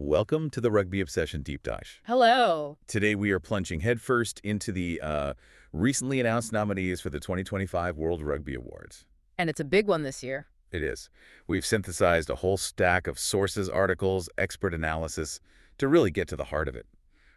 Welcome to the Rugby Obsession Deep Dive. Hello. Today we are plunging headfirst into the recently announced nominees for the 2025 World Rugby Awards. And it's a big one this year. It is. We've synthesized a whole stack of sources, articles, expert analysis to really get to the heart of it.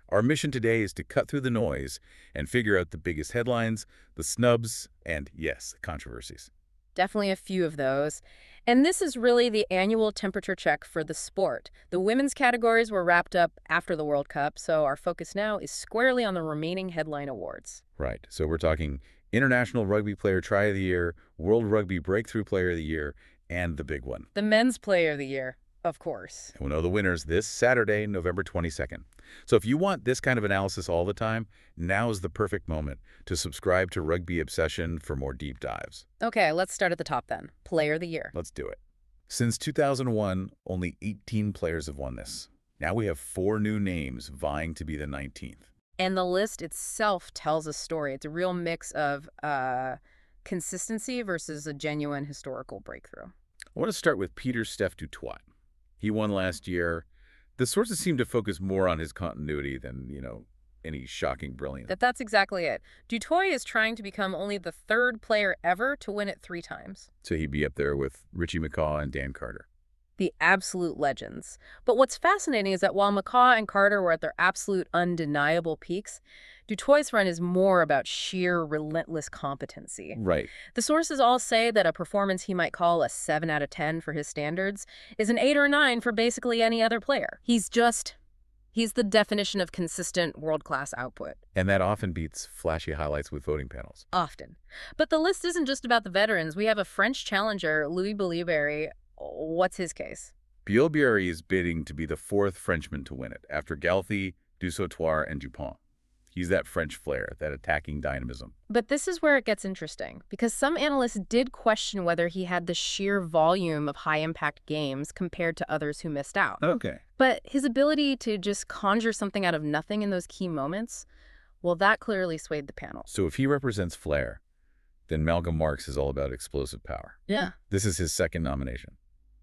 Our mission today is to cut through the noise and figure out the biggest headlines, the snubs, and, yes, controversies. Definitely a few of those. And this is really the annual temperature check for the sport. The women's categories were wrapped up after the World Cup, so our focus now is squarely on the remaining headline awards. Right. So we're talking International Rugby Player Try of the Year, World Rugby Breakthrough Player of the Year, and the big one. The Men's Player of the Year, of course. And we'll know the winners this Saturday, November 22nd. So if you want this kind of analysis all the time, now is the perfect moment to subscribe to Rugby Obsession for more deep dives. Okay, let's start at the top then. Player of the Year. Let's do it. Since 2001, only 18 players have won this. Now we have 4 new names vying to be the 19th. And the list itself tells a story. It's a real mix of consistency versus a genuine historical breakthrough. I want to start with Pieter-Steph. He won last year. The sources seem to focus more on his continuity than, any shocking brilliance. That's exactly it. Du Toit is trying to become only the 3rd player ever to win it 3 times. So he'd be up there with Richie McCaw and Dan Carter. The absolute legends. But what's fascinating is that while McCaw and Carter were at their absolute undeniable peaks, Du Toit's run is more about sheer relentless competency. Right. The sources all say that a performance he might call a 7 out of 10 for his standards is an 8 or 9 for basically any other player. He's the definition of consistent world-class output. And that often beats flashy highlights with voting panels. Often. But the list isn't just about the veterans. We have a French challenger, Bielle-Biarrey. What's his case? Bielle-Biarrey is bidding to be the 4th Frenchman to win it, after Galthy, Dusautoir, and Dupont. He's that French flair, that attacking dynamism. But this is where it gets interesting, because some analysts did question whether he had the sheer volume of high-impact games compared to others who missed out. Okay. But his ability to just conjure something out of nothing in those key moments, well, that clearly swayed the panel. So if he represents flair, then Malcolm Marx is all about explosive power. Yeah. This is his 2nd nomination.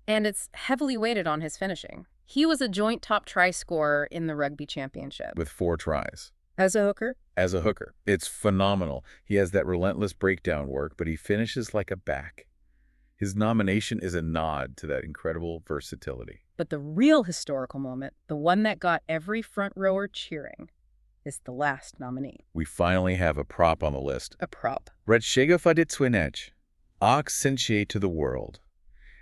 And it's heavily weighted on his finishing. He was a joint top try scorer in the Rugby Championship. With 4 tries. As a hooker? As a hooker. It's phenomenal. He has that relentless breakdown work, but he finishes like a back. His nomination is a nod to that incredible versatility. But the real historical moment, the one that got every front rower cheering, is the last nominee. We finally have a prop on the list. A prop. Nche, Ox Nche to the world.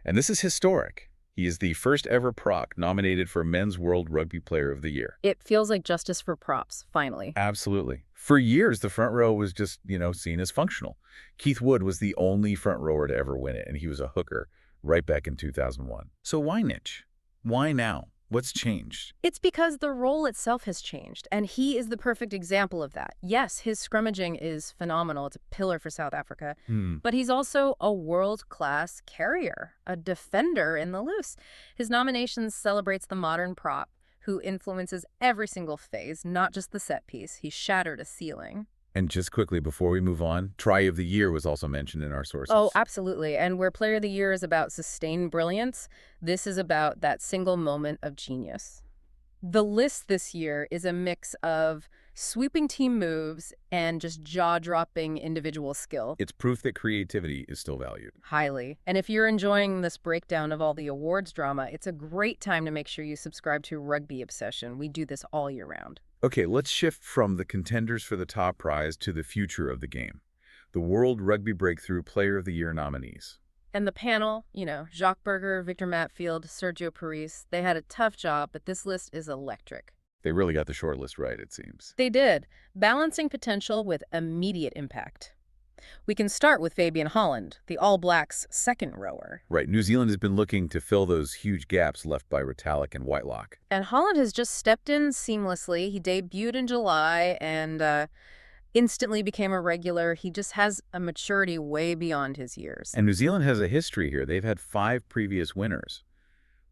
And this is historic. He is the first ever proc nominated for Men's World Rugby Player of the Year. It feels like justice for props, finally. Absolutely. For years, the front row was just, seen as functional. Keith Wood was the only front rower to ever win it, and he was a hooker right back in 2001. So why Nche? Why now? What's changed? It's because the role itself has changed, and he is the perfect example of that. Yes, his scrummaging is phenomenal. It's a pillar for South Africa. But he's also a world-class carrier, a defender in the loose. His nomination celebrates the modern prop who influences every single phase, not just the set piece. He shattered a ceiling. And just quickly before we move on, Try of the Year was also mentioned in our sources. Oh, absolutely. And where Player of the Year is about sustained brilliance, this is about that single moment of genius. The list this year is a mix of sweeping team moves and just jaw-dropping individual skill. It's proof that creativity is still valued. Highly. And if you're enjoying this breakdown of all the awards drama, it's a great time to make sure you subscribe to Rugby Obsession. We do this all year round. Okay, let's shift from the contenders for the top prize to the future of the game. The World Rugby Breakthrough Player of the Year nominees. And the panel, Jacques Burger, Victor Matfield, Sergio Paris, they had a tough job, but this list is electric. They really got the shortlist right, it seems. They did, balancing potential with immediate impact. We can start with Fabian Holland, the All Blacks' 2nd rower. Right, New Zealand has been looking to fill those huge gaps left by Retallick and Whitelock. And Holland has just stepped in seamlessly. He debuted in July and instantly became a regular. He just has a maturity way beyond his years. And New Zealand has a history here. They've had 5 previous winners.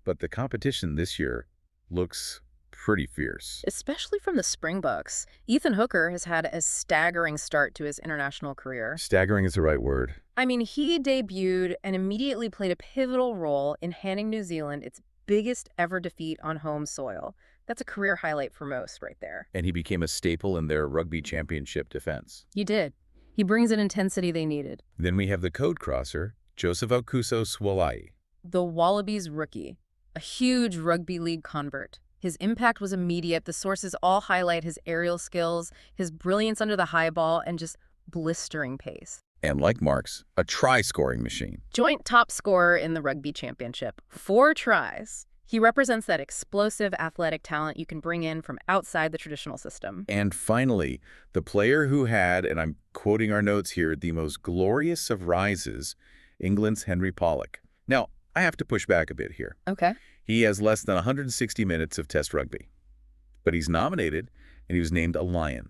But the competition this year looks pretty fierce. Especially from the Springboks. Ethan Hooker has had a staggering start to his international career. Staggering is the right word. I mean, he debuted and immediately played a pivotal role in handing New Zealand its biggest ever defeat on home soil. That's a career highlight for most right there. And he became a staple in their rugby championship defense. He did. He brings an intensity they needed. Then we have the code crosser, Joseph Okuso Swolai. The Wallabies rookie, a huge rugby league convert. His impact was immediate. The sources all highlight his aerial skills, his brilliance under the high ball, and just blistering pace. And like Marks, a try-scoring machine. Joint top scorer in the rugby championship. 4 tries. He represents that explosive athletic talent you can bring in from outside the traditional system. And finally, the player who had, and I'm quoting our notes here, the most glorious of rises, England's Henry Pollock. Now, I have to push back a bit here. Okay. He has less than 160 minutes of Test rugby. But he's nominated, and he was named a Lion.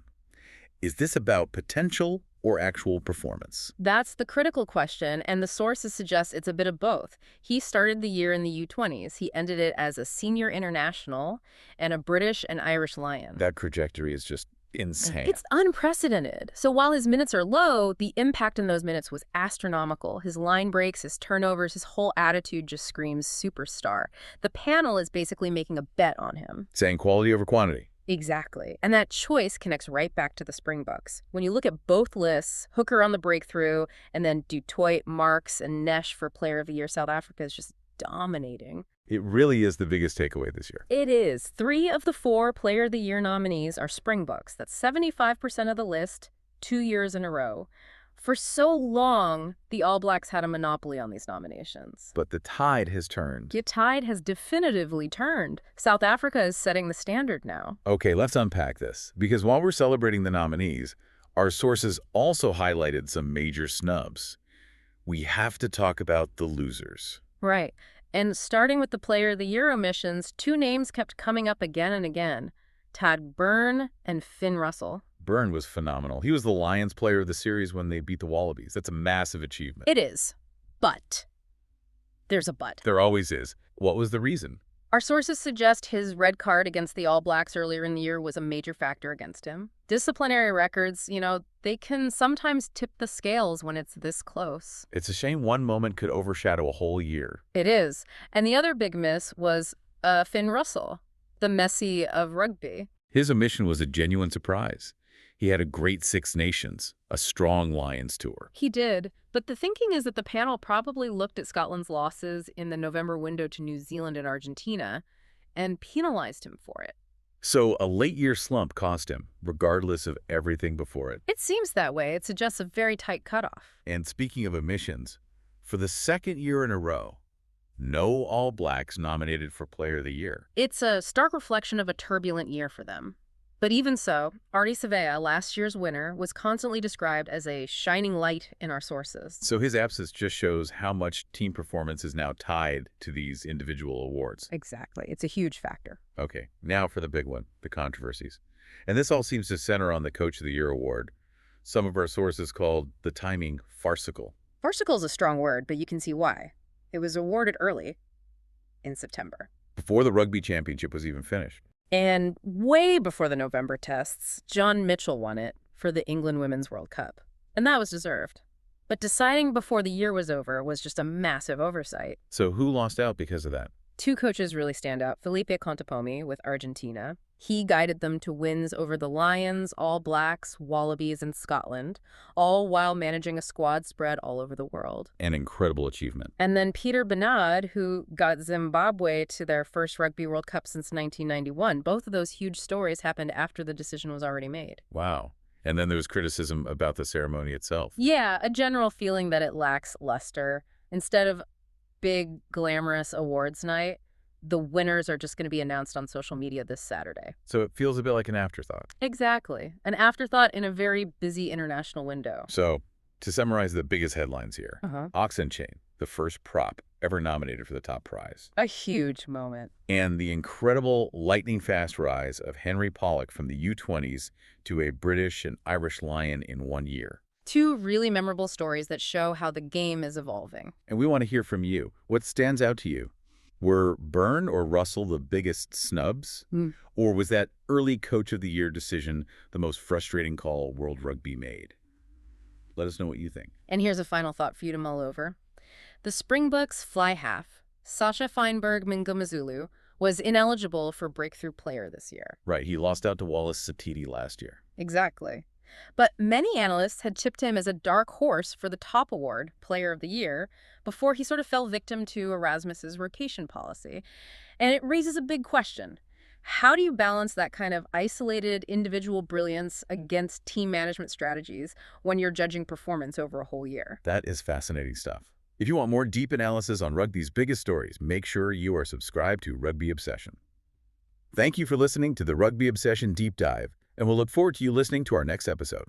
Is this about potential or actual performance? That's the critical question, and the sources suggest it's a bit of both. He started the year in the U20s. He ended it as a senior international and a British and Irish Lion. That trajectory is just insane. It's unprecedented. So while his minutes are low, the impact in those minutes was astronomical. His line breaks, his turnovers, his whole attitude just screams superstar. The panel is basically making a bet on him. Saying quality over quantity. Exactly. And that choice connects right back to the Springboks. When you look at both lists, Hooker on the breakthrough, and then du Toit, Marks, and Nche for Player of the Year, South Africa is just dominating. It really is the biggest takeaway this year. It is. 3 of the 4 Player of the Year nominees are Springboks. That's 75% of the list, 2 years in a row. For so long, the All Blacks had a monopoly on these nominations. But the tide has turned. The tide has definitively turned. South Africa is setting the standard now. Okay, let's unpack this. Because while we're celebrating the nominees, our sources also highlighted some major snubs. We have to talk about the losers. Right. And starting with the Player of the Year omissions, 2 names kept coming up again and again. Tadhg Beirne and Finn Russell. Beirne was phenomenal. He was the Lions player of the series when they beat the Wallabies. That's a massive achievement. It is. But. There's a but. There always is. What was the reason? Our sources suggest his red card against the All Blacks earlier in the year was a major factor against him. Disciplinary records, they can sometimes tip the scales when it's this close. It's a shame one moment could overshadow a whole year. It is. And the other big miss was Finn Russell, the Messi of rugby. His omission was a genuine surprise. He had a great Six Nations, a strong Lions tour. He did, but the thinking is that the panel probably looked at Scotland's losses in the November window to New Zealand and Argentina and penalized him for it. So a late-year slump cost him, regardless of everything before it. It seems that way. It suggests a very tight cutoff. And speaking of omissions, for the second year in a row, no All Blacks nominated for Player of the Year. It's a stark reflection of a turbulent year for them. But even so, Ardie Savea, last year's winner, was constantly described as a shining light in our sources. So his absence just shows how much team performance is now tied to these individual awards. Exactly. It's a huge factor. Okay, now for the big one, the controversies. And this all seems to center on the Coach of the Year award. Some of our sources called the timing farcical. Farcical is a strong word, but you can see why. It was awarded early in September. Before the Rugby Championship was even finished. And way before the November tests, John Mitchell won it for the England Women's World Cup. And that was deserved. But deciding before the year was over was just a massive oversight. So who lost out because of that? 2 coaches really stand out. Felipe Contepomi with Argentina. He guided them to wins over the Lions, All Blacks, Wallabies, and Scotland, all while managing a squad spread all over the world. An incredible achievement. And then Pieter Bernard, who got Zimbabwe to their first Rugby World Cup since 1991. Both of those huge stories happened after the decision was already made. Wow. And then there was criticism about the ceremony itself. Yeah, a general feeling that it lacks luster. Instead of big, glamorous awards night, the winners are just going to be announced on social media this Saturday. So it feels a bit like an afterthought. Exactly. An afterthought in a very busy international window. So, to summarize the biggest headlines here, Ox Nche, the first prop ever nominated for the top prize. A huge moment. And the incredible lightning-fast rise of Henry Pollock from the U20s to a British and Irish Lion in 1 year. 2 really memorable stories that show how the game is evolving. And we want to hear from you. What stands out to you? Were Beirne or Russell the biggest snubs? Or was that early Coach of the Year decision the most frustrating call World Rugby made? Let us know what you think. And here's a final thought for you to mull over. The Springboks fly half, Sasha Feinberg-Mngumazulu was ineligible for Breakthrough Player this year. Right, he lost out to Wallace Satiti last year. Exactly. But many analysts had tipped him as a dark horse for the top award, Player of the Year, before he sort of fell victim to Erasmus's rotation policy. And it raises a big question. How do you balance that kind of isolated individual brilliance against team management strategies when you're judging performance over a whole year? That is fascinating stuff. If you want more deep analysis on rugby's biggest stories, make sure you are subscribed to Rugby Obsession. Thank you for listening to the Rugby Obsession Deep Dive, and we'll look forward to you listening to our next episode.